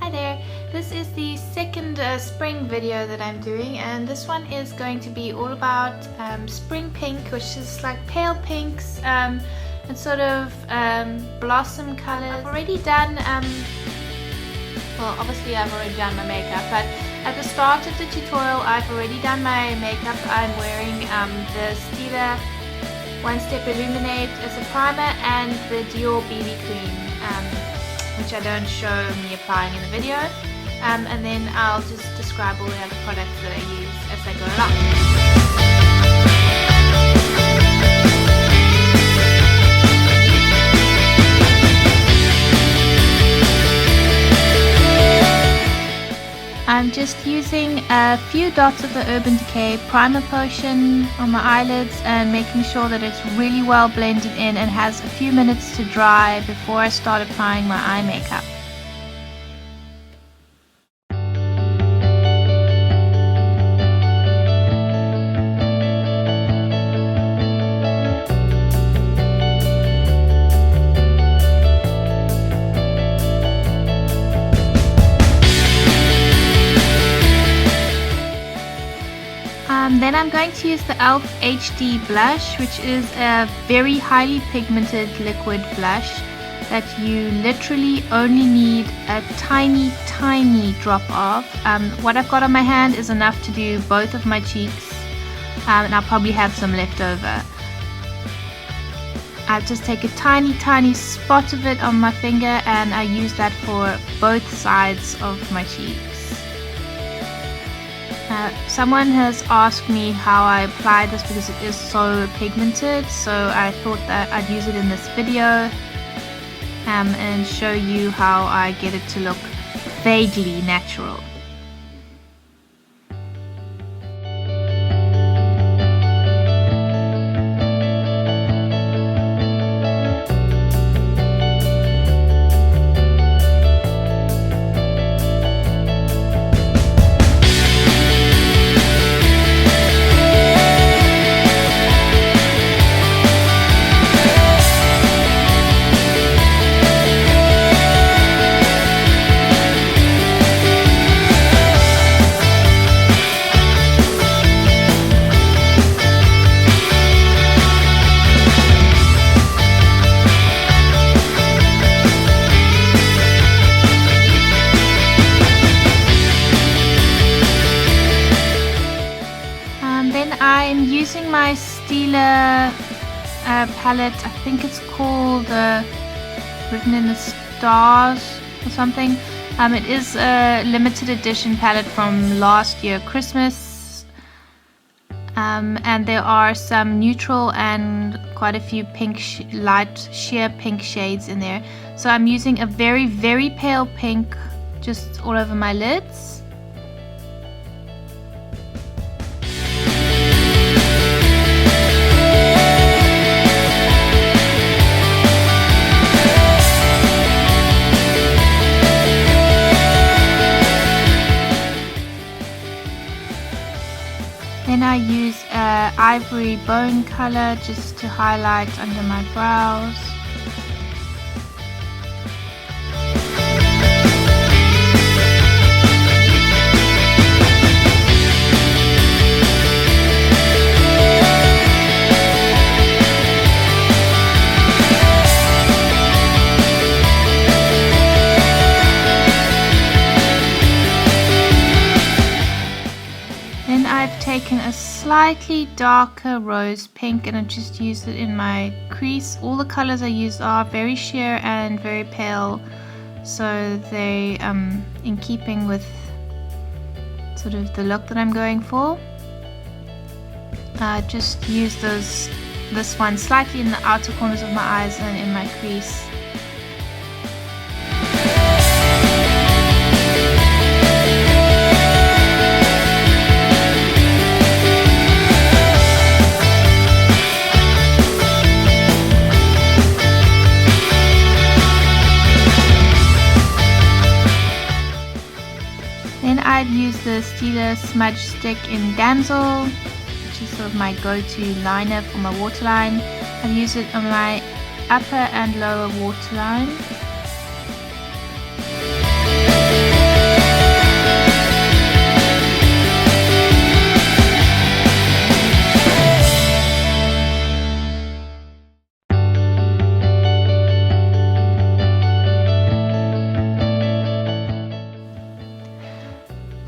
Hi there, this is the second spring video that I'm doing, and this one is going to be all about spring pink, which is like pale pinks and sort of blossom colors. I've already done, well obviously I've already done my makeup, but at the start of the tutorial I've already done my makeup. I'm wearing the Stila One Step Illuminate as a primer and the Dior BB cream, which I don't show me applying in the video, and then I'll just describe all the other products that I use as I go along. I'm just using a few dots of the Urban Decay Primer Potion on my eyelids and making sure that it's really well blended in and has a few minutes to dry before I start applying my eye makeup. Then I'm going to use the e.l.f. HD blush, which is a very highly pigmented liquid blush that you literally only need a tiny drop of. What I've got on my hand is enough to do both of my cheeks, and I'll probably have some left over. I just take a tiny spot of it on my finger and I use that for both sides of my cheeks. Someone has asked me how I apply this because it is so pigmented, so I thought that I'd use it in this video and show you how I get it to look vaguely natural. I'm using my Stila palette. I think it's called Written in the Stars or something. It is a limited edition palette from last year Christmas, and there are some neutral and quite a few pink light sheer pink shades in there. So I'm using a very pale pink just all over my lids. Then I use ivory bone color just to highlight under my brows. I've taken a slightly darker rose pink and I just used it in my crease. All the colors I used are very sheer and very pale, so they in keeping with sort of the look that I'm going for. I just use this one slightly in the outer corners of my eyes and in my crease. Then I've used the Stila Smudge Stick in Damsel, which is sort of my go-to liner for my waterline. I've used it on my upper and lower waterline.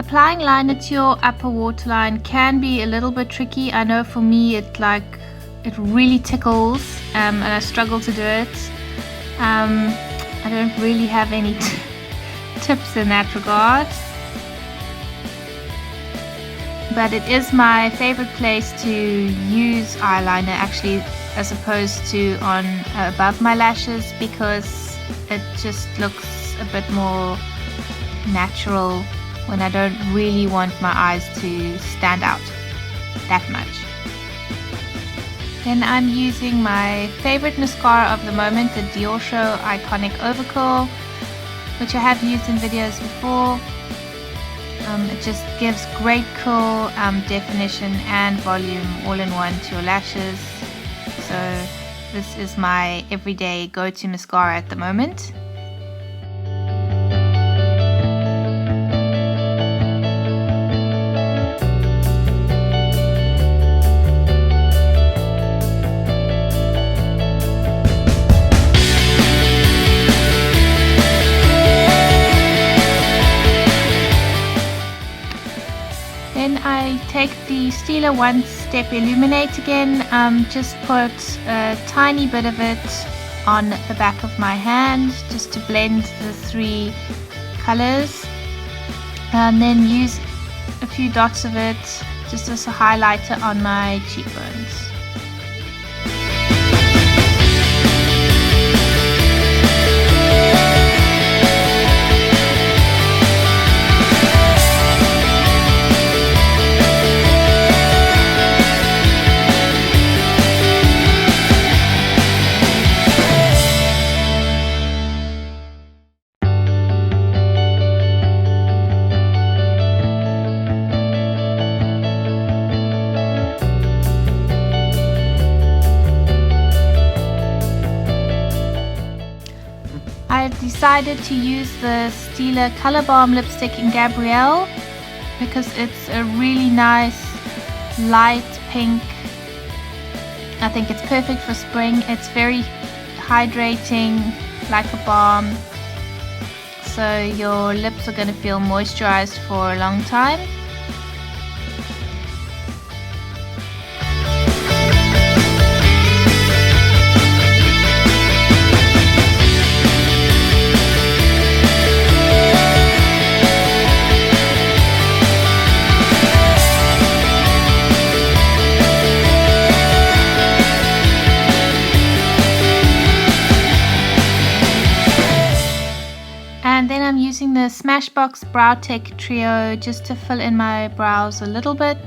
applying liner to your upper waterline can be a little bit tricky. I know for me it really tickles and I struggle to do it. I don't really have any tips in that regard, but it is my favorite place to use eyeliner actually, as opposed to on above my lashes, because it just looks a bit more natural when I don't really want my eyes to stand out that much. Then I'm using my favorite mascara of the moment, the Dior Show Iconic Overcurl, which I have used in videos before. It just gives great curl, definition and volume all in one to your lashes. So this is my everyday go-to mascara at the moment. Then I take the Stila One Step Illuminate again, just put a tiny bit of it on the back of my hand just to blend the three colors, and then use a few dots of it just as a highlighter on my cheekbones. I've decided to use the Stila Color Balm lipstick in Gabrielle because it's a really nice light pink. I think it's perfect for spring. It's very hydrating, like a balm, so your lips are going to feel moisturized for a long time. And then I'm using the Smashbox Brow Tech Trio just to fill in my brows a little bit.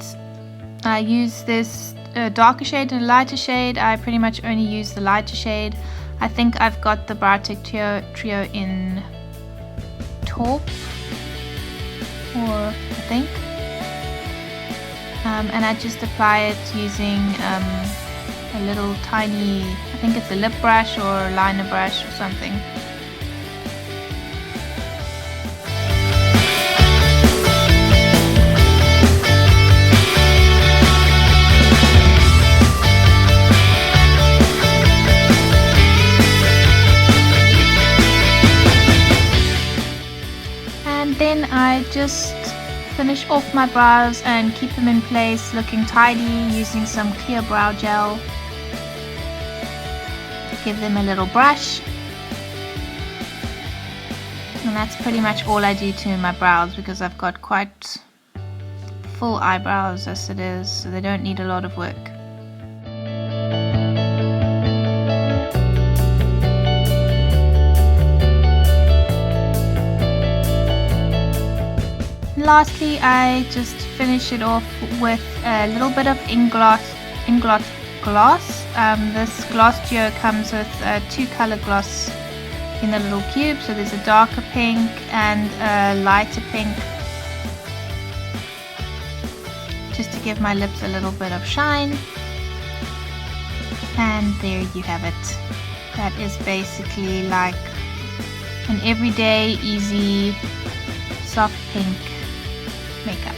I use this darker shade and a lighter shade. I pretty much only use the lighter shade. I think I've got the Brow Tech Trio in taupe, I think. And I just apply it using a little tiny, I think it's a lip brush or liner brush or something. Then I just finish off my brows and keep them in place looking tidy using some clear brow gel. Give them a little brush. And that's pretty much all I do to my brows because I've got quite full eyebrows as it is, so they don't need a lot of work. Lastly, I just finish it off with a little bit of Inglot gloss. This gloss duo comes with a two-color gloss in a little cube. So there's a darker pink and a lighter pink, just to give my lips a little bit of shine. And there you have it. That is basically like an everyday, easy, soft pink makeup.